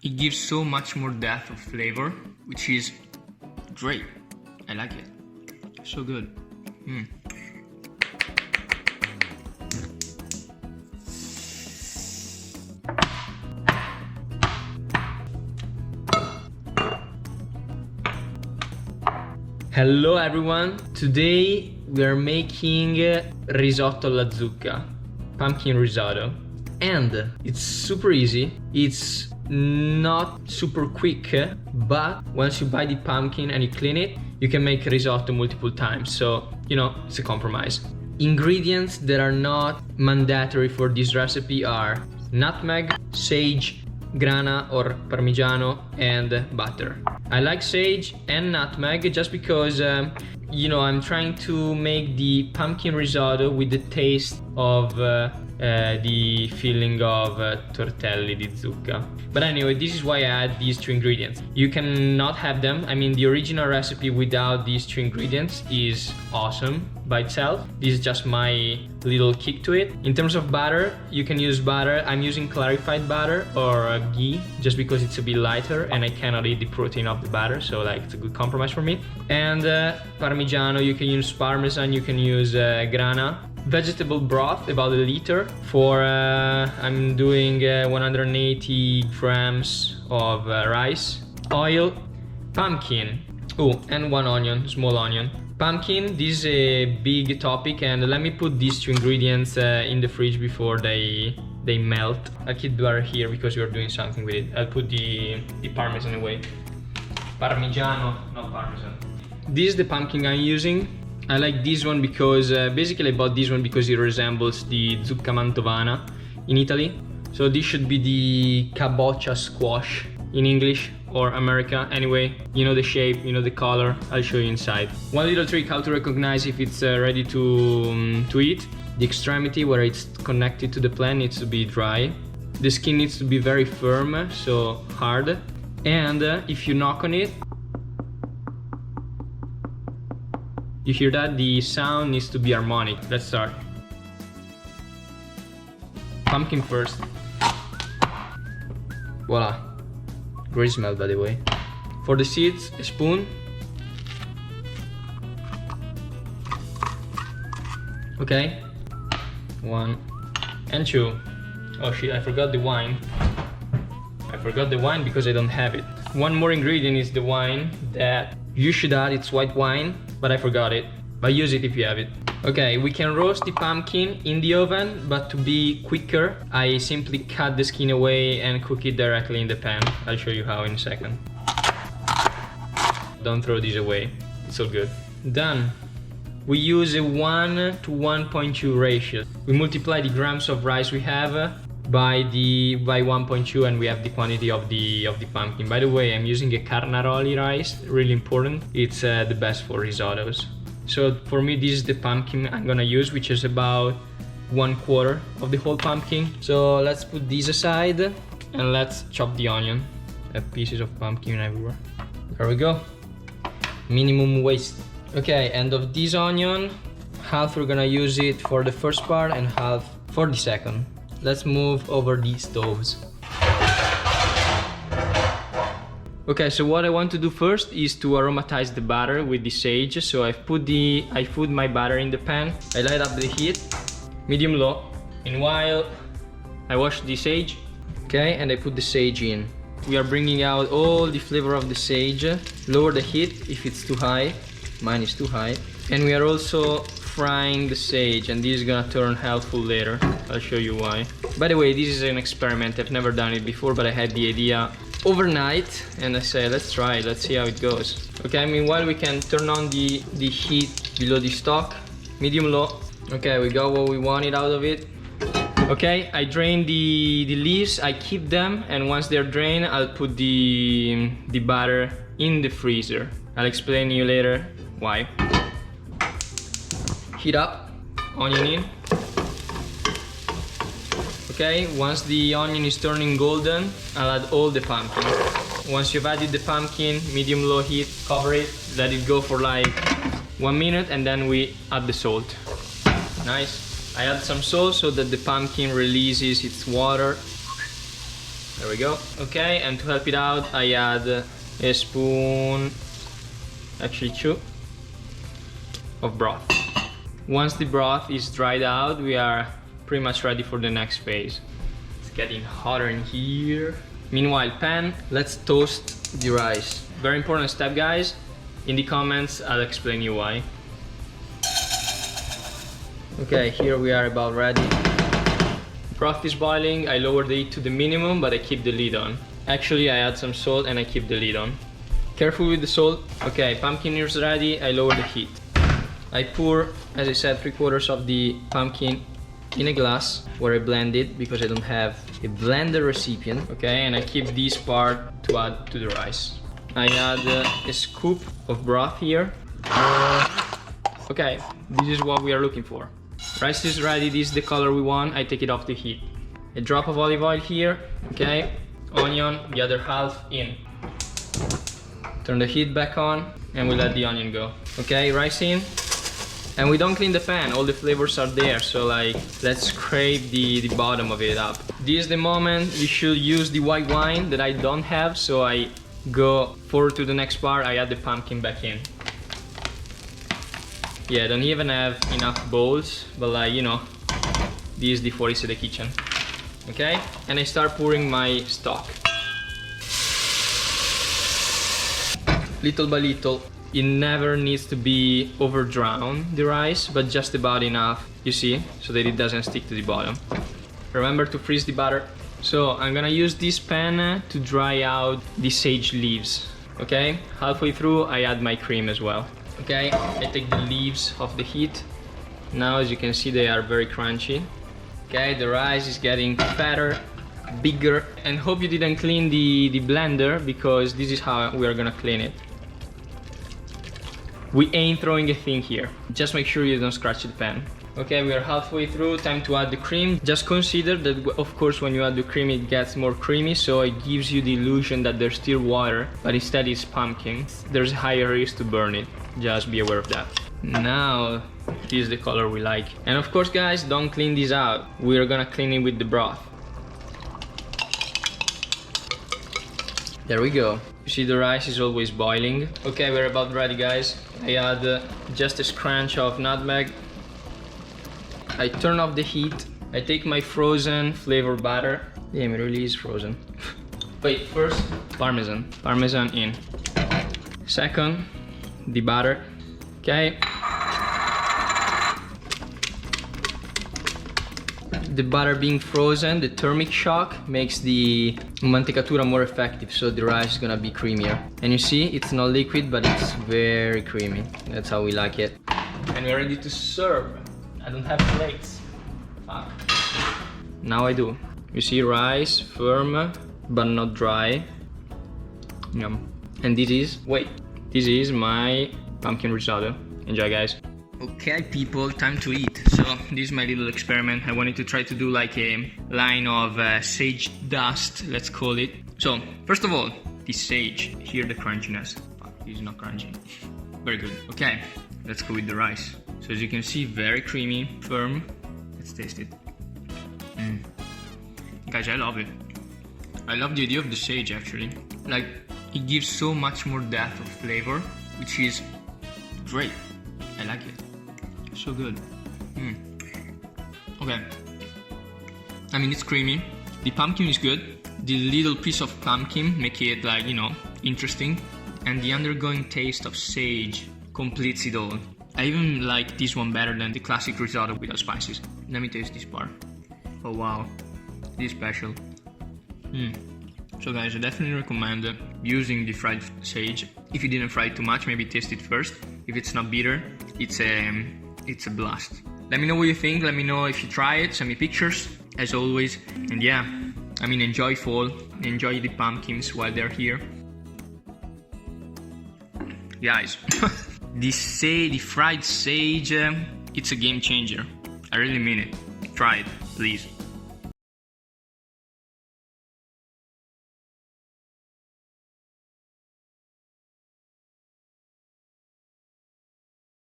It gives so much more depth of flavor, which is great. I like it. So good. Hello everyone. Today we are making risotto alla zucca, pumpkin risotto. And it's super easy. It's not super quick, but once you buy the pumpkin and you clean it, you can make risotto multiple times. So, you know, it's a compromise. Ingredients that are not mandatory for this recipe are nutmeg, sage, grana or parmigiano, and butter. I like sage and nutmeg just because, you know, I'm trying to make the pumpkin risotto with the taste of the feeling of tortelli di zucca. But anyway, this is why I add these two ingredients. You cannot have them. I mean, the original recipe without these two ingredients is awesome by itself. This is just my little kick to it. In terms of butter, you can use butter. I'm using clarified butter or ghee just because it's a bit lighter and I cannot eat the protein of the butter, so like it's a good compromise for me. And parmigiano, you can use parmesan, you can use grana. Vegetable broth, about a liter. For I'm doing 180 grams of rice. Oil, pumpkin. Oh, and one onion, small onion. Pumpkin, this is a big topic, and let me put these two ingredients in the fridge before they melt. I'll keep the butter here because we're doing something with it. I'll put the parmesan away. Parmigiano, not parmesan. This is the pumpkin I'm using. I like this one because basically I bought this one because it resembles the zucca mantovana in Italy. So this should be the cabocha squash in English or America. Anyway, you know the shape, you know the color. I'll show you inside. One little trick how to recognize if it's ready to eat. The extremity where it's connected to the plant needs to be dry. The skin needs to be very firm, so hard. And if you knock on it, you hear that? The sound needs to be harmonic. Let's start. Pumpkin first. Voila. Great smell, by the way. For the seeds, a spoon. Okay. 1 and 2. Oh shit, I forgot the wine. I forgot the wine because I don't have it. One more ingredient is the wine that you should add. It's white wine, but I forgot it. But use it if you have it. Okay, we can roast the pumpkin in the oven, but to be quicker, I simply cut the skin away and cook it directly in the pan. I'll show you how in a second. Don't throw these away, it's all good. Done. We use a 1 to 1.2 ratio. We multiply the grams of rice we have by 1.2 and we have the quantity of the pumpkin. By the way, I'm using a carnaroli rice, really important. It's the best for risottos. So for me, this is the pumpkin I'm gonna use, which is about 1/4 of the whole pumpkin. So let's put these aside and let's chop the onion. I have pieces of pumpkin everywhere. There we go. Minimum waste. Okay, and of this onion, half we're gonna use it for the first part and half for the second. Let's move over these stoves. Okay, so what I want to do first is to aromatize the butter with the sage. So I put my butter in the pan. I light up the heat, medium low. Meanwhile, I wash the sage. Okay, and I put the sage in. We are bringing out all the flavor of the sage. Lower the heat if it's too high. Mine is too high. And we are also frying the sage, and this is gonna turn helpful later. I'll show you why. By the way, this is an experiment. I've never done it before, but I had the idea overnight and I said, let's try it, let's see how it goes. Okay, meanwhile we can turn on the heat below the stock, medium low. Okay, we got what we wanted out of it. Okay, I drained the leaves, I keep them, and once they're drained, I'll put the butter in the freezer. I'll explain to you later why. Heat up, onion in. Okay, once the onion is turning golden, I'll add all the pumpkin. Once you've added the pumpkin, medium-low heat, cover it, let it go for like 1 minute, and then we add the salt. Nice. I add some salt so that the pumpkin releases its water. There we go. Okay, and to help it out, I add a spoon, actually 2, of broth. Once the broth is dried out, we are pretty much ready for the next phase. It's getting hotter in here. Meanwhile, pan, let's toast the rice. Very important step, guys. In the comments, I'll explain you why. Okay, here we are about ready. Broth is boiling. I lowered the heat to the minimum, but I keep the lid on. Actually, I add some salt and I keep the lid on. Careful with the salt. Okay, pumpkin is ready. I lower the heat. I pour, as I said, 3/4 of the pumpkin in a glass where I blend it because I don't have a blender recipient. Okay, and I keep this part to add to the rice. I add a scoop of broth here. Okay, this is what we are looking for. Rice is ready, this is the color we want. I take it off the heat. A drop of olive oil here, okay. Onion, the other half in. Turn the heat back on and we let the onion go. Okay, rice in. And we don't clean the pan, all the flavors are there, so like, let's scrape the bottom of it up. This is the moment you should use the white wine that I don't have, so I go forward to the next part, I add the pumpkin back in. Yeah, I don't even have enough bowls, but like, you know, this is the Fuorisede kitchen. Okay, and I start pouring my stock. Little by little. It never needs to be over drown, the rice, but just about enough, you see, so that it doesn't stick to the bottom. Remember to freeze the butter. So I'm gonna use this pan to dry out the sage leaves. Okay, halfway through I add my cream as well. Okay, I take the leaves off the heat. Now as you can see they are very crunchy. Okay, the rice is getting fatter, bigger, and hope you didn't clean the blender because this is how we are gonna clean it. We ain't throwing a thing here. Just make sure you don't scratch the pan. Okay, we are halfway through, time to add the cream. Just consider that, of course, when you add the cream, it gets more creamy, so it gives you the illusion that there's still water, but instead it's pumpkin. There's a higher risk to burn it. Just be aware of that. Now, this is the color we like. And of course, guys, don't clean this out. We're gonna clean it with the broth. There we go. You see the rice is always boiling. Okay, we're about ready, guys. I add just a scrunch of nutmeg. I turn off the heat. I take my frozen flavor butter. Damn, it really is frozen. Wait, first, parmesan. Parmesan in. Second, the butter. Okay. The butter being frozen, the thermic shock makes the mantecatura more effective, so the rice is gonna be creamier. And you see, it's not liquid, but it's very creamy. That's how we like it. And we're ready to serve. I don't have plates. Fuck. Now I do. You see, rice, firm, but not dry. Yum. And this is my pumpkin risotto. Enjoy, guys. Okay, people, time to eat. So this is my little experiment. I wanted to try to do like a line of sage dust, let's call it. So first of all, the sage. Hear the crunchiness. Fuck, this is not crunchy. Very good. Okay, let's go with the rice. So as you can see, very creamy, firm. Let's taste it. Guys, I love it. I love the idea of the sage, actually. Like, it gives so much more depth of flavor, which is great. I like it. So good. Okay. I mean, it's creamy. The pumpkin is good. The little piece of pumpkin make it, like, you know, interesting. And the undergoing taste of sage completes it all. I even like this one better than the classic risotto without spices. Let me taste this part. Oh wow, this is special. So guys, I definitely recommend using the fried sage. If you didn't fry it too much, maybe taste it first. If it's not bitter, it's a blast. Let me know what you think. Let me know if you try it. Send me pictures, as always. And yeah, I mean, enjoy fall. Enjoy the pumpkins while they're here. Guys, the fried sage, it's a game changer. I really mean it. Try it, please.